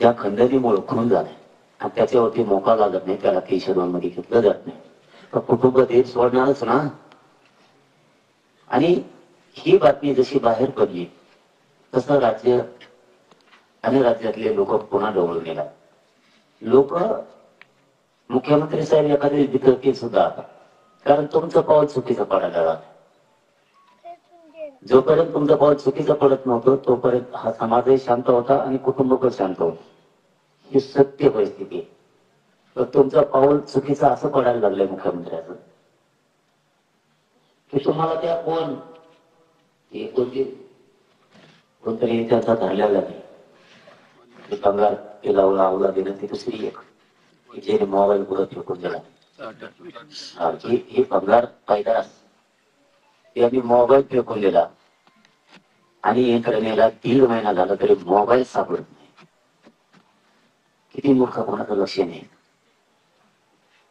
ज्या खंडणीमुळे खून झाले आणि त्याच्यावरती मोका लागत नाही, त्याला 302 मध्ये घेतलं जात नाही, तर कुटुंब ते सोडणारच ना. आणि ही बातमी जशी बाहेर पडली तसं राज्य आणि राज्यातले लोक पुन्हा डवळून गेला. लोक मुख्यमंत्री साहेब एखादे वितरतील सुद्धा, कारण तुमचं पाऊल चुकीचं पडायला लागलं. जोपर्यंत तुमचं पाऊल चुकीचं पडत नव्हतं तोपर्यंत हा समाजही शांत होता आणि कुटुंब पण शांत होत. ही सत्य परिस्थिती. तर तुमचं पाऊल चुकीचं असं पडायला लागलंय मुख्यमंत्र्याचं की तुम्हाला त्या कोणतरी त्याचा धरलेला नाही. पगार केला आवला दिलं ती दुसरी एक जे मोबाईल पुढे फेकून दिला. ही पगार फायदा त्यांनी मोबाईल फेकून दिला आणि यंत्रणेला 1.5 महिना झाला तरी मोबाईल सापडत नाही. किती मूर्ख कोणाचं लक्ष नाही.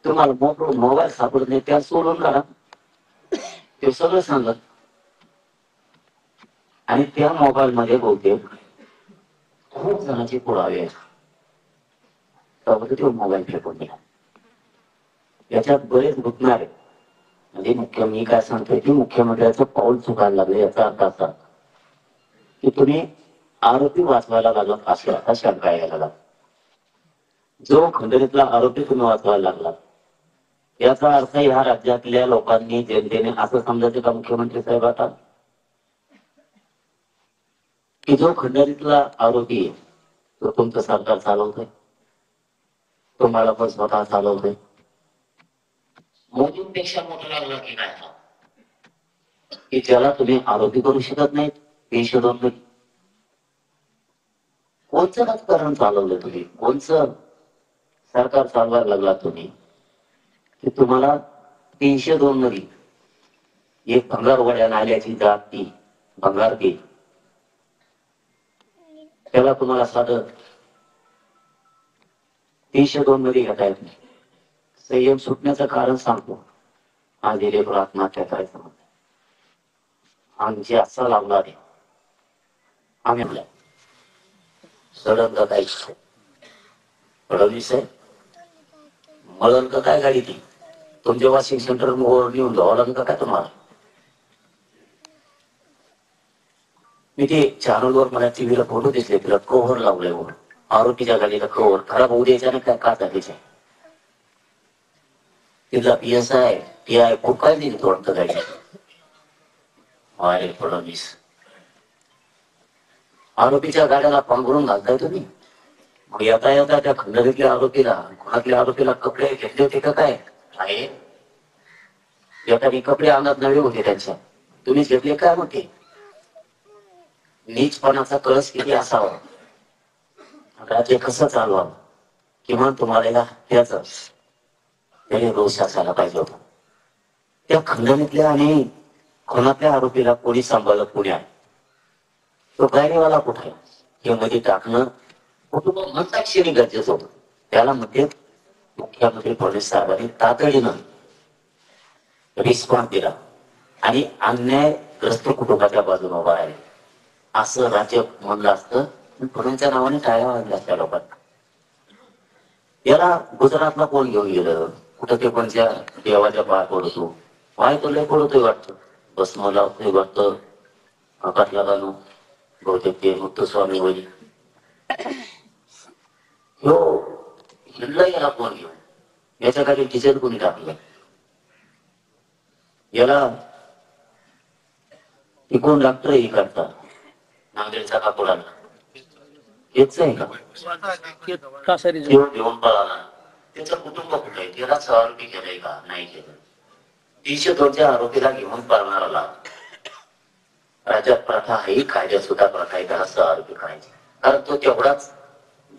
तुम्हाला मोबाईल सापडत नाही त्या सोडून काढा, ते सगळं सांगत. आणि त्या मोबाईल मध्ये बहुतेक खूप जणांचे पुरावे आहेत. तो मोबाईल फेकून दिला. याच्यात बरेच गुंतणार आहेत. म्हणजे मी काय सांगतोय की मुख्यमंत्र्याचं पाऊल चुकायला लागले याचा अर्थ असा की तुम्ही आरोपी वाचवायला लागलात अशा शंका यायला लागला. जो खंडणीतला आरोपी तुम्ही वाचवायला लागला याचा अर्थ ह्या राज्यातल्या लोकांनी जनतेने असं समजायचं का मुख्यमंत्री साहेब आता की जो खंडणीतला आरोपी आहे तो तुमचं सरकार चालवतोय, तुम्हाला पण स्वतः चालवतोय. मोदींपेक्षा मोठा लागला की काय की ज्याला तुम्ही आरोपी करू शकत नाहीत. 302 कोणचं राजकारण चालवलं तुम्ही, कोणचं सरकार चालवायला लागला तुम्ही की तुम्हाला 302 मध्ये एक भंगार वड्या नाल्याची जात ती भंगार ती त्याला तुम्हाला साधं 302 मध्ये घेता येत नाही. संयम सुटण्याचं कारण सांगतो. आज दिलेकर आत्महत्या करायचं म्हणतात. आमची असा लावला आहे आम्ही सडक का काय फडणवीस आहे मळण का काय गाडी ती तुमच्या वॉशिंग सेंटर नेऊन जावं लागेल का काय तुम्हाला. मी ते चॅनलवर मला टीव्हीला फोटो दिसले तिला कव्हर लावलंय वर आरोपीच्या गाडीला कव्हर खराब होऊ द्यायचा ना काय का टाकायचं. तिथला PSI PI खूप काय दिली थोडं गाडी. अरे फडणवीस आरोपीच्या गाड्याला पांघरून घालताय तुम्ही. मग येता येता त्या खंडणीतल्या आरोपीला कोणातल्या आरोपीला कपडे घेतले होते का काय आहे. येता कपडे अंगात नवे होते त्यांच्या तुम्ही घेतले काय होते. नीचपणाचा कळस किती असावा, राज्य कसं चालवावं किंवा तुम्हाला त्याच त्याने रोष असायला पाहिजे होता. त्या खंडणीतल्या आणि खुनातल्या आरोपीला कोणी सांभाळलं पुण्यात तो गायरेवाला कुठे हे मध्ये टाकणं कुटुंब म्हणता क्षणी गरजेचं होतं. त्याला मध्ये मुख्यमंत्री फडणवीस साहेबांनी तातडीनं रिस्पॉन्स दिला आणि अन्यायग्रस्त कुटुंबाच्या बाजूने उभा आहे असं राज्य म्हणलं असतं. फडणवीसच्या नावाने टाळ्या वाजल्या असत्या लोकांना. याला गुजरातला कोण घेऊन गेलं कुठं ते कोणत्या देवाच्या पाय पडतो पाय तो लय पडतोय वाटतं बस मला वाटतं आकाशला घालू बहुतेक ते मुक्तस्वामी वरी हो हिंडला याला कोण घेऊन याच्या खाली डिझेल कोणी टाकलं याला कोण डॉक्टर ही करतात नांदेडचा काकुडाला हेच आहे का घेऊन पळाला. त्याचं कुटुंब कुठे आहे त्याला आरोपी केलंय का नाही केलं. 302च्या आरोपीला घेऊन पळणाराला राज्यात प्रथा ही कायद्यात सुद्धा प्रथा आहे त्याला आरोपी करायची कारण तो तेवढाच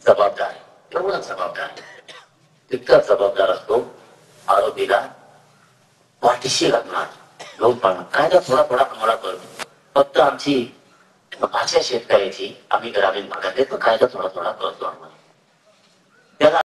जबाबदार आहे. तेवढाच जबाबदार आहे तितकाच जबाबदार असतो आरोपीला पाठीशी घालणार घेऊन पळणार. कायदा थोडा थोडा आम्हाला कळतो फक्त आमची भाषा शेतकऱ्याची आम्ही ग्रामीण भागात कायदा थोडा थोडा कळतो आम्हाला. त्याला